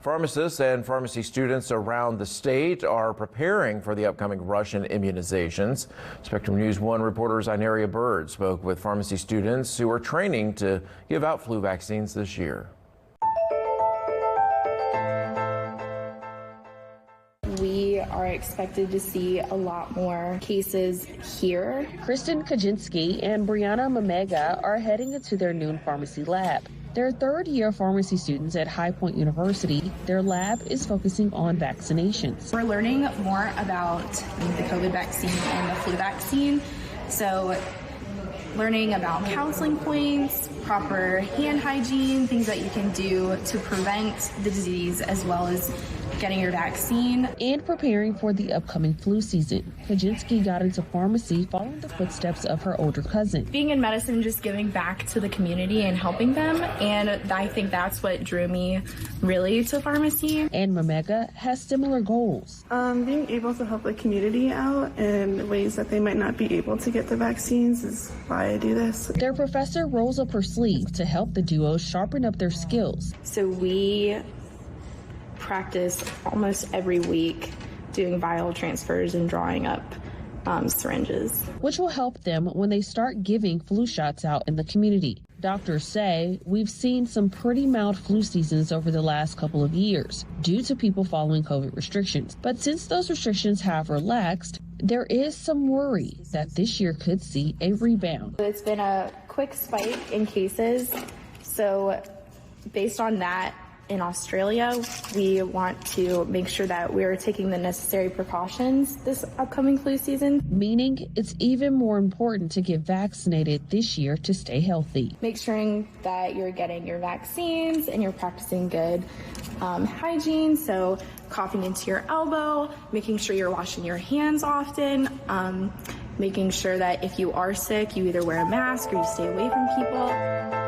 Pharmacists and pharmacy students around the state are preparing for the upcoming rush in immunizations. Spectrum News 1 reporter Zyneria Bird spoke with pharmacy students who are training to give out flu vaccines this year. We are expected to see a lot more cases here. Kristen Kaczynski and Brianna Mamega are heading into their noon pharmacy lab. They're third-year pharmacy students at High Point University. Their lab is focusing on vaccinations. We're learning more about the COVID vaccine and the flu vaccine. So learning about counseling points, proper hand hygiene, things that you can do to prevent the disease, as well as getting your vaccine. And preparing for the upcoming flu season. Kaczynski got into pharmacy following the footsteps of her older cousin. Being in medicine, just giving back to the community and helping them, and I think that's what drew me really to pharmacy. And Mamega has similar goals. Being able to help the community out in ways that they might not be able to get the vaccines is why I do this. Their professor rolls up her sleeve to help the duo sharpen up their skills. So we practice almost every week doing vial transfers and drawing up syringes, which will help them when they start giving flu shots out in the community. Doctors say we've seen some pretty mild flu seasons over the last couple of years due to people following COVID restrictions. But since those restrictions have relaxed, there is some worry that this year could see a rebound. It's been a quick spike in cases, so based on that, in Australia, we want to make sure that we're taking the necessary precautions this upcoming flu season. Meaning it's even more important to get vaccinated this year to stay healthy. Make sure that you're getting your vaccines and you're practicing good hygiene. So coughing into your elbow, making sure you're washing your hands often, making sure that if you are sick, you either wear a mask or you stay away from people.